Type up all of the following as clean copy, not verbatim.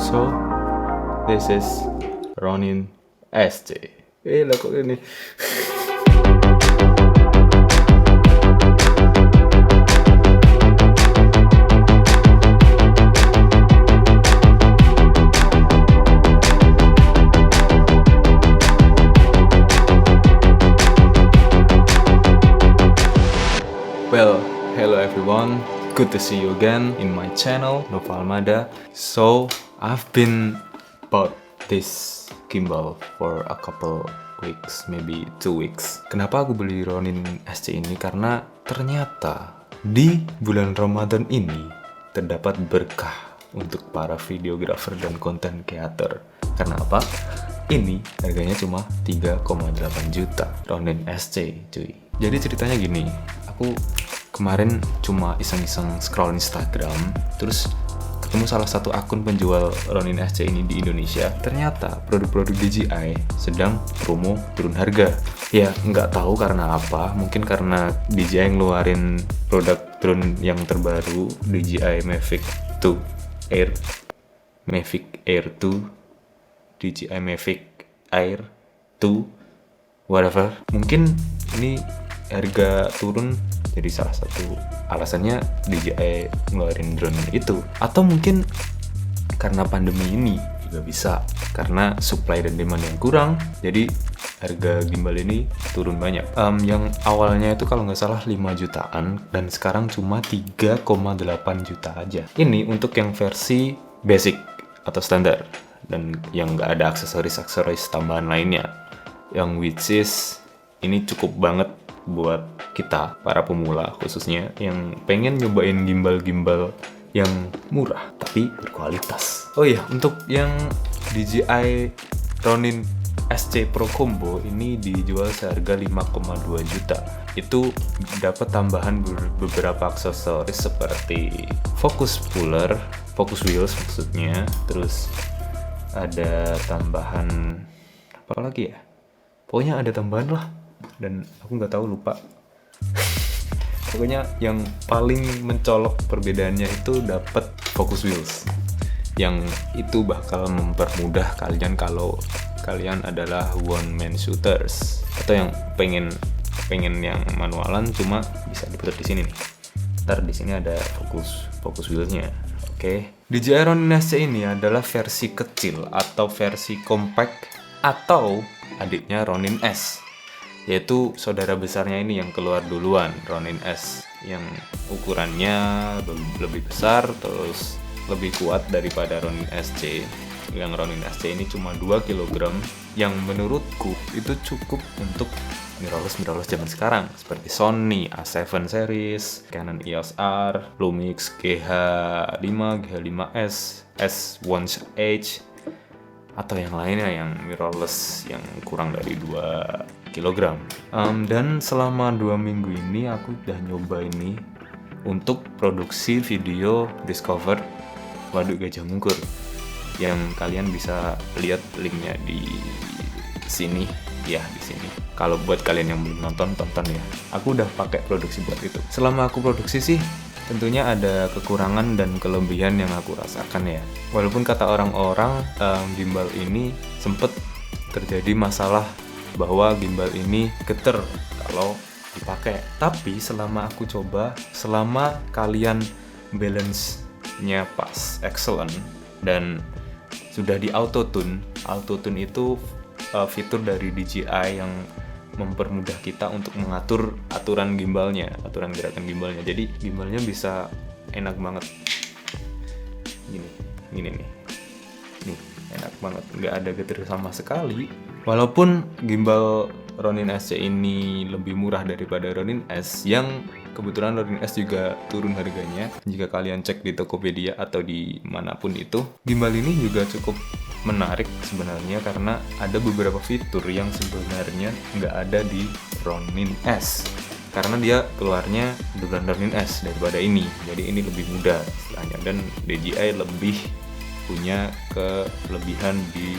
So, this is Ronin SC. Lah kok ini. Well, hello everyone. Good to see you again in my channel, Nova Almada. So, I've been bought this gimbal for a couple weeks, maybe 2 weeks. Kenapa aku beli Ronin SC ini? Karena ternyata di bulan Ramadan ini terdapat berkah untuk para videographer dan content creator. Karena apa? Ini harganya cuma 3,8 juta Ronin SC, cuy. Jadi ceritanya gini, aku kemarin cuma iseng-iseng scroll Instagram, terus ketemu salah satu akun penjual Ronin SC ini di Indonesia. Ternyata produk-produk DJI sedang promo turun harga. Ya, nggak tahu karena apa. Mungkin karena DJI ngeluarin produk drone yang terbaru, DJI Mavic 2 Air, Mavic Air 2, DJI Mavic Air 2, whatever. Mungkin ini harga turun jadi salah satu alasannya DJI ngeluarin drone itu. Atau mungkin karena pandemi ini juga bisa, karena supply dan demand yang kurang, jadi harga gimbal ini turun banyak. Yang awalnya itu kalau nggak salah 5 jutaan dan sekarang cuma 3,8 juta aja. Ini untuk yang versi basic atau standar dan yang nggak ada aksesoris tambahan lainnya, yang which is ini cukup banget buat kita para pemula, khususnya yang pengen nyobain gimbal-gimbal yang murah tapi berkualitas. Oh iya, untuk yang DJI Ronin SC Pro Combo ini dijual seharga 5,2 juta. Itu dapat tambahan beberapa aksesoris seperti focus puller, focus wheels maksudnya, terus ada tambahan apa lagi ya? Pokoknya ada tambahan lah, dan aku nggak tahu, lupa. Pokoknya yang paling mencolok perbedaannya itu dapat focus wheels, yang itu bakal mempermudah kalian kalau kalian adalah one man shooters atau yang pengen yang manualan cuma bisa diputar di sini nih. Ntar di sini ada focus wheelsnya. Oke. DJI Ronin SC ini adalah versi kecil atau versi compact atau adiknya Ronin S, yaitu saudara besarnya ini yang keluar duluan, Ronin S, yang ukurannya lebih besar, terus lebih kuat daripada Ronin SC. Yang Ronin SC ini cuma 2 kg, yang menurutku itu cukup untuk mirrorless zaman sekarang, seperti Sony A7 series, Canon EOS R, Lumix GH5, GH5S, S1H, atau yang lainnya yang mirrorless yang kurang dari 2 kg. Dan selama 2 minggu ini aku udah nyoba ini untuk produksi video Discover Waduk Gajah Mungkur, yang kalian bisa lihat linknya di sini ya, di sini. Kalau buat kalian yang belum nonton, tonton ya. Aku udah pakai produksi buat itu. Selama aku produksi sih tentunya ada kekurangan dan kelebihan yang aku rasakan ya. Walaupun kata orang-orang gimbal ini sempet terjadi masalah bahwa gimbal ini geter kalau dipakai. Tapi selama aku coba, selama kalian balance-nya pas, excellent, dan sudah di auto-tune itu fitur dari DJI yang mempermudah kita untuk mengatur aturan gerakan gimbalnya. Jadi gimbalnya bisa enak banget. Gini nih, enak banget, nggak ada getar sama sekali. Walaupun gimbal Ronin SC ini lebih murah daripada Ronin S, yang kebetulan Ronin S juga turun harganya. Jika kalian cek di Tokopedia atau di manapun itu, gimbal ini juga cukup menarik sebenarnya karena ada beberapa fitur yang sebenarnya nggak ada di Ronin S, karena dia keluarnya di bulan Ronin S daripada ini. Jadi ini lebih mudah istilahnya, dan DJI lebih punya kelebihan di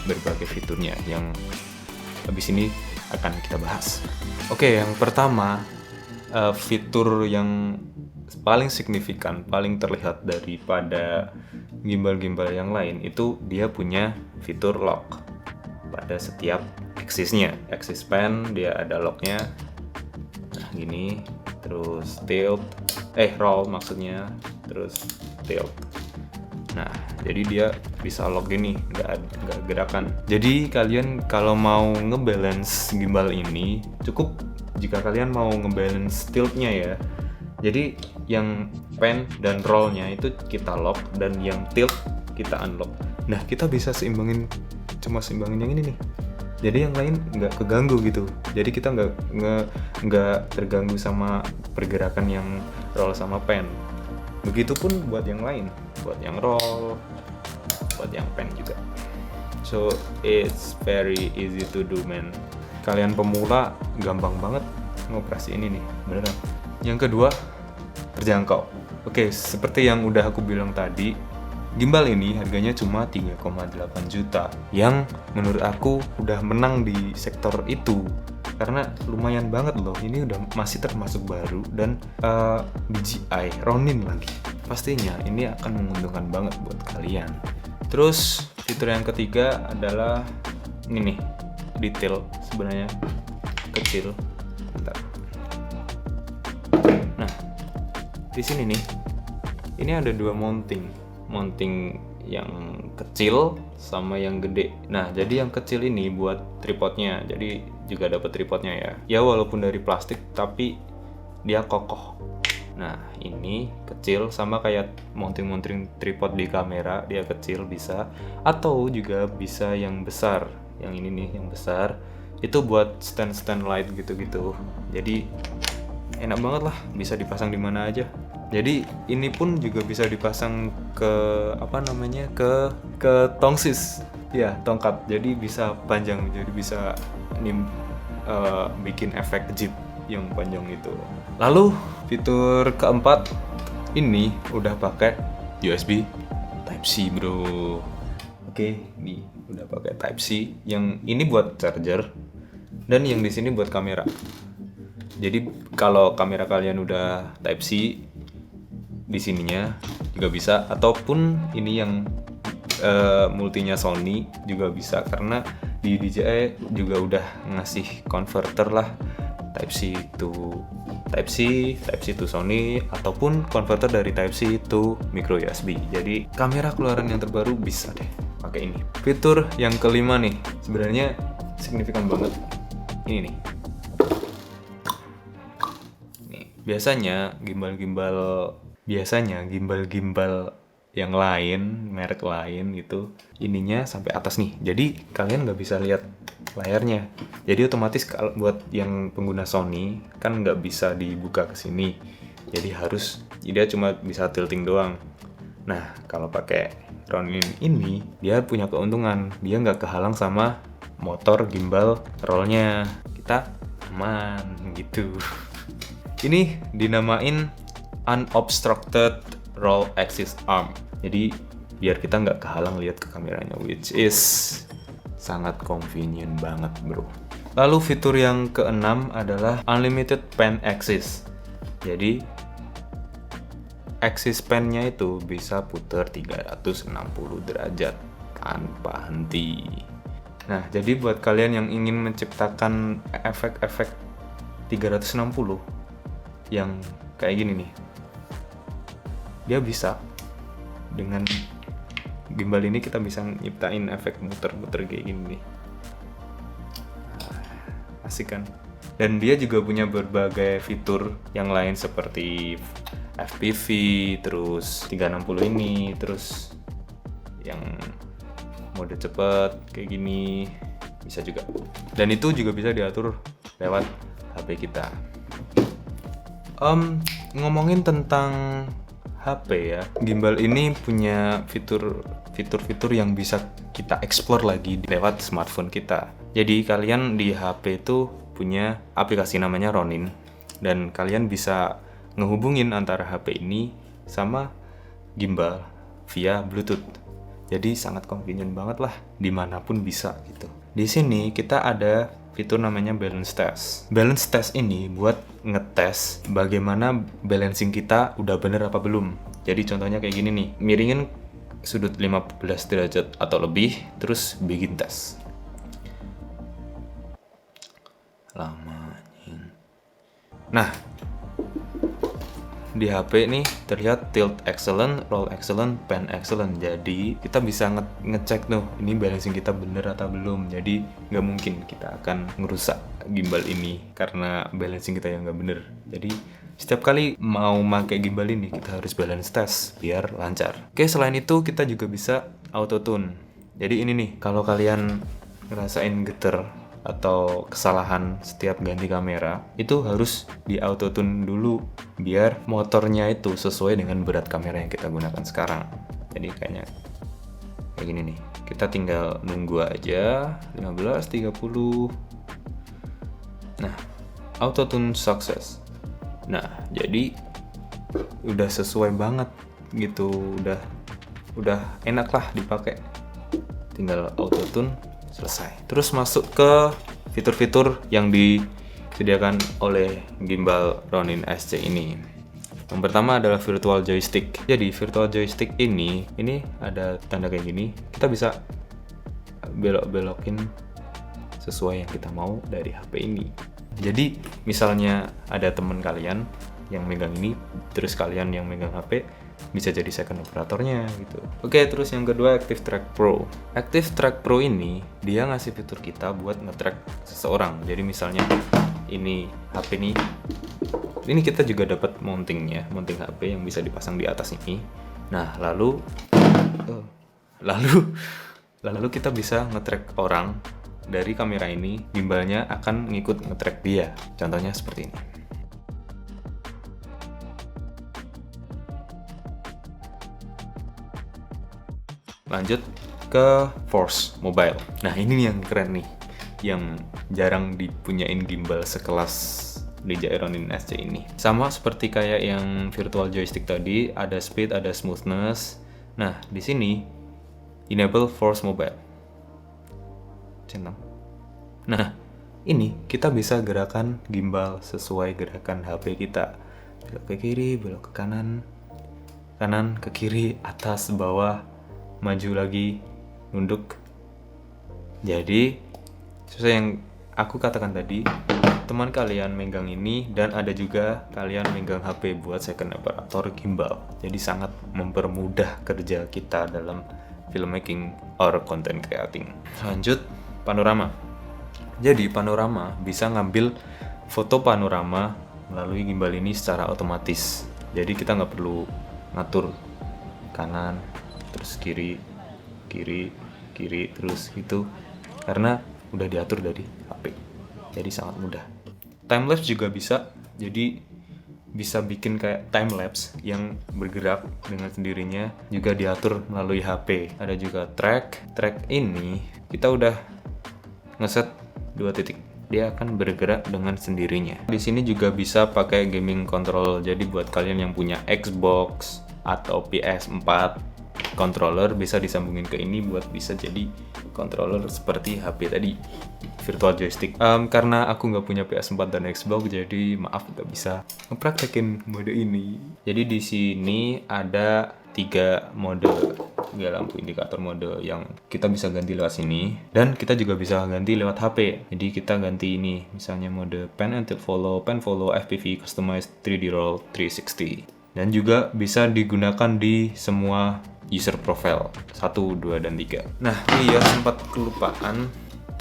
berbagai fiturnya yang habis ini akan kita bahas. Oke, yang pertama fitur yang paling signifikan, paling terlihat daripada gimbal-gimbal yang lain itu dia punya fitur lock pada setiap axisnya. Axis pan dia ada locknya, nah gini, terus roll maksudnya, terus tilt. Nah, jadi dia bisa lock gini, nggak gerakan. Jadi kalian kalau mau ngebalance gimbal ini, cukup jika kalian mau ngebalance tiltnya ya. Jadi yang pan dan rollnya itu kita lock, dan yang tilt kita unlock. Nah, kita bisa seimbangin yang ini nih. Jadi yang lain nggak keganggu gitu. Jadi kita nggak terganggu sama pergerakan yang roll sama pan. Begitupun buat yang lain, buat yang roll, buat yang pen juga. So it's very easy to do, man. Kalian pemula gampang banget ngoperasi ini nih, beneran. Yang kedua, terjangkau. Oke, seperti yang udah aku bilang tadi, gimbal ini harganya cuma 3,8 juta. Yang menurut aku udah menang di sektor itu. Karena lumayan banget loh, ini udah masih termasuk baru dan DJI Ronin lagi. Pastinya ini akan menguntungkan banget buat kalian. Terus fitur yang ketiga adalah ini nih, detail sebenarnya kecil. Bentar. Nah, di sini nih, ini ada dua mounting yang kecil sama yang gede. Nah, jadi yang kecil ini buat tripodnya, jadi juga dapat tripodnya ya. Ya walaupun dari plastik tapi dia kokoh. Nah, ini kecil sama kayak mounting tripod di kamera, dia kecil bisa, atau juga bisa yang besar. Yang ini nih yang besar, itu buat stand light gitu-gitu. Jadi enak banget lah, bisa dipasang di mana aja. Jadi ini pun juga bisa dipasang ke ke tongsis, ya tongkat. Jadi bisa panjang, jadi bisa bikin efek jeep yang panjang itu. Lalu fitur keempat ini udah pakai USB Type C bro. Oke, nih udah pakai Type C. Yang ini buat charger dan yang di sini buat kamera. Jadi kalau kamera kalian udah Type C, di sininya juga bisa, ataupun ini yang multinya Sony juga bisa, karena di DJI juga udah ngasih converter lah, Type C to Sony, ataupun converter dari Type C to micro USB. Jadi kamera keluaran yang terbaru bisa deh pakai ini. Fitur yang kelima nih, sebenarnya signifikan banget. Ini nih. Biasanya gimbal-gimbal yang lain, merek lain gitu, ininya sampai atas nih. Jadi kalian nggak bisa lihat layarnya. Jadi otomatis kalau buat yang pengguna Sony kan nggak bisa dibuka ke sini. Jadi dia cuma bisa tilting doang. Nah, kalau pakai Ronin ini, dia punya keuntungan. Dia nggak kehalang sama motor gimbal rollnya. Kita aman gitu. Ini dinamain unobstructed roll axis arm. Jadi biar kita nggak kehalang lihat ke kameranya, which is sangat convenient banget bro. Lalu fitur yang keenam adalah unlimited pan axis. Jadi axis pan-nya itu bisa putar 360 derajat tanpa henti. Nah, jadi buat kalian yang ingin menciptakan efek-efek 360 yang kayak gini nih, dia bisa dengan gimbal ini kita bisa nyiptain efek muter-muter kayak gini nih. Asik kan? Dan dia juga punya berbagai fitur yang lain seperti FPV, terus 360 ini, terus yang mode cepet kayak gini bisa juga. Dan itu juga bisa diatur lewat HP kita. Ngomongin tentang HP ya, gimbal ini punya fitur-fitur yang bisa kita explore lagi lewat smartphone kita. Jadi kalian di HP itu punya aplikasi namanya Ronin, dan kalian bisa ngehubungin antara HP ini sama gimbal via Bluetooth. Jadi sangat convenient banget lah, dimanapun bisa gitu. Di sini kita ada fitur namanya balance test. Balance test ini buat ngetes bagaimana balancing kita udah bener apa belum. Jadi contohnya kayak gini nih, miringin sudut 15 derajat atau lebih, terus bikin tes. Lama. Nah, di HP nih terlihat tilt excellent, roll excellent, pan excellent. Jadi kita bisa ngecek tuh ini balancing kita bener atau belum. Jadi nggak mungkin kita akan ngerusak gimbal ini karena balancing kita yang nggak bener. Jadi setiap kali mau pakai gimbal ini kita harus balance test biar lancar. Oke, selain itu kita juga bisa auto tune. Jadi ini nih, kalau kalian ngerasain geter atau kesalahan setiap ganti kamera, itu harus di auto tune dulu biar motornya itu sesuai dengan berat kamera yang kita gunakan sekarang. Jadi kayaknya kayak gini nih, kita tinggal nunggu aja 15, 30. Nah, auto tune sukses. Nah, jadi udah sesuai banget gitu, udah enak lah dipakai. Tinggal auto tune, selesai. Terus masuk ke fitur-fitur yang disediakan oleh gimbal Ronin SC ini. Yang pertama adalah virtual joystick. Jadi virtual joystick ini ada tanda kayak gini. Kita bisa belok-belokin sesuai yang kita mau dari HP ini. Jadi misalnya ada teman kalian yang megang ini, terus kalian yang megang HP, bisa jadi second operatornya gitu. Oke, terus yang kedua Active Track Pro. Active Track Pro ini dia ngasih fitur kita buat nge-track seseorang. Jadi misalnya ini HP ini kita juga dapat mounting HP yang bisa dipasang di atas ini. Nah, lalu kita bisa nge-track orang dari kamera ini. Gimbalnya akan ngikut nge-track dia. Contohnya seperti ini. Lanjut ke Force Mobile. Nah, ini yang keren nih, yang jarang dipunyain gimbal sekelas DJI Ronin SC ini. Sama seperti kayak yang virtual joystick tadi, ada speed, ada smoothness. Nah, di sini enable Force Mobile. Centang. Nah, ini kita bisa gerakan gimbal sesuai gerakan HP kita. Belok ke kiri, belok ke kanan, kanan ke kiri, atas, bawah, maju lagi, nunduk. Jadi sesuai yang aku katakan tadi, teman kalian megang ini dan ada juga kalian megang HP buat second operator gimbal. Jadi sangat mempermudah kerja kita dalam filmmaking or content creating. Lanjut, panorama. Jadi panorama bisa ngambil foto panorama melalui gimbal ini secara otomatis. Jadi kita nggak perlu ngatur kanan terus kiri terus gitu, karena udah diatur dari HP. Jadi sangat mudah. Time lapse juga bisa. Jadi bisa bikin kayak time lapse yang bergerak dengan sendirinya, juga diatur melalui HP. Ada juga track ini kita udah ngeset 2 titik, dia akan bergerak dengan sendirinya. Di sini juga bisa pakai gaming control. Jadi buat kalian yang punya Xbox atau PS4 controller, bisa disambungin ke ini buat bisa jadi controller seperti HP tadi, virtual joystick. Karena aku nggak punya PS4 dan Xbox, jadi maaf nggak bisa ngepraktekin mode ini. Jadi di sini ada 3 mode, 3 lampu indikator mode yang kita bisa ganti lewat sini, dan kita juga bisa ganti lewat HP. Jadi kita ganti ini, misalnya mode pan and tilt follow, FPV, customize 3D roll 360. Dan juga bisa digunakan di semua user profile 1, 2, dan 3. Nah, iya sempat kelupaan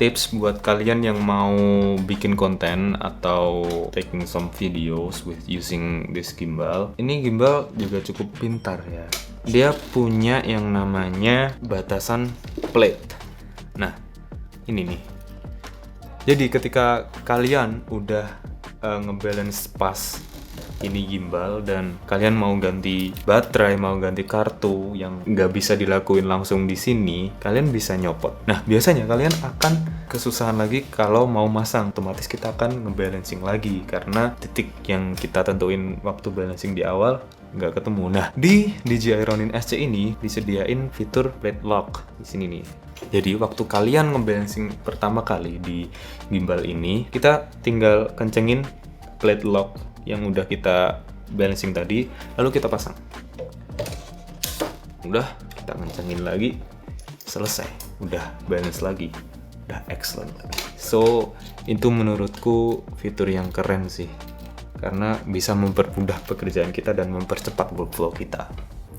tips buat kalian yang mau bikin konten atau taking some videos with using this gimbal. Ini gimbal juga cukup pintar ya. Dia punya yang namanya batasan plate. Nah, ini nih. Jadi ketika kalian udah ngebalance pas ini gimbal dan kalian mau ganti baterai, mau ganti kartu yang nggak bisa dilakuin langsung di sini, kalian bisa nyopot. Nah, biasanya kalian akan kesusahan lagi kalau mau masang, otomatis kita akan ngebalancing lagi karena titik yang kita tentuin waktu balancing di awal nggak ketemu. Nah, di DJI Ronin SC ini disediain fitur plate lock di sini nih. Jadi waktu kalian ngebalancing pertama kali di gimbal ini, kita tinggal kencengin plate lock yang udah kita balancing tadi, lalu kita pasang. Udah, kita kencengin lagi, selesai. Udah balance lagi. Udah excellent. So, itu menurutku fitur yang keren sih. Karena bisa mempermudah pekerjaan kita dan mempercepat workflow kita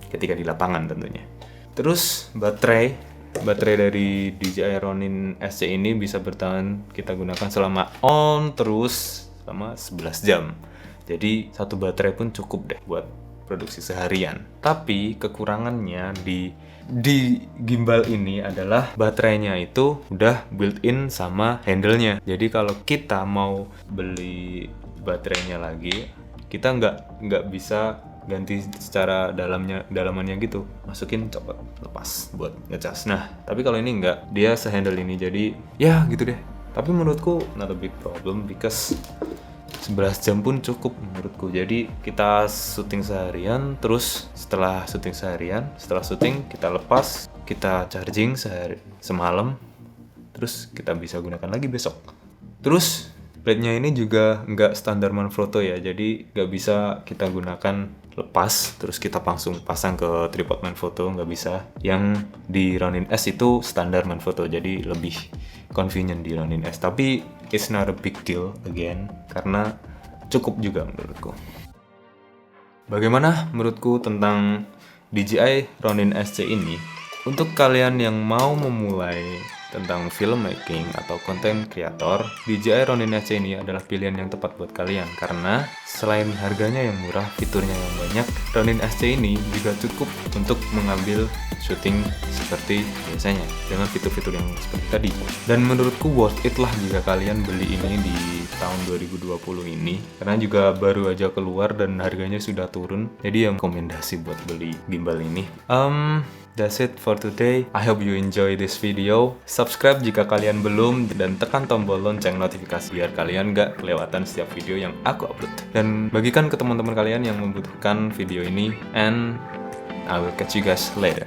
ketika di lapangan tentunya. Terus baterai dari DJI Ronin SC ini bisa bertahan kita gunakan selama on terus selama 11 jam. Jadi satu baterai pun cukup deh buat produksi seharian. Tapi kekurangannya di gimbal ini adalah baterainya itu udah built-in sama handle-nya. Jadi kalau kita mau beli baterainya lagi, kita nggak bisa ganti secara dalamannya gitu, masukin copot lepas buat ngecas. Nah, tapi kalau ini nggak, dia sehandle ini, jadi ya gitu deh. Tapi menurutku not a big problem because 11 jam pun cukup menurutku. Jadi kita syuting seharian, terus setelah syuting kita lepas, kita charging semalam, terus kita bisa gunakan lagi besok. Terus plate-nya ini juga nggak standar Manfrotto ya, jadi nggak bisa kita gunakan lepas terus kita langsung pasang ke tripod Manfrotto, nggak bisa. Yang di Ronin S itu standar Manfrotto, jadi lebih convenient di Ronin S. Tapi it's not a big deal again, karena cukup juga menurutku. Bagaimana menurutku tentang DJI Ronin SC ini? Untuk kalian yang mau memulai tentang filmmaking atau content creator, DJI Ronin SC ini adalah pilihan yang tepat buat kalian karena selain harganya yang murah, fiturnya yang banyak, Ronin SC ini juga cukup untuk mengambil syuting seperti biasanya dengan fitur-fitur yang seperti tadi. Dan menurutku worth it lah jika kalian beli ini di tahun 2020 ini, karena juga baru aja keluar dan harganya sudah turun. Jadi yang rekomendasi buat beli gimbal ini. That's it for today. I hope you enjoy this video. Subscribe jika kalian belum dan tekan tombol lonceng notifikasi biar kalian gak kelewatan setiap video yang aku upload. Dan bagikan ke teman-teman kalian yang membutuhkan video ini. And I will catch you guys later.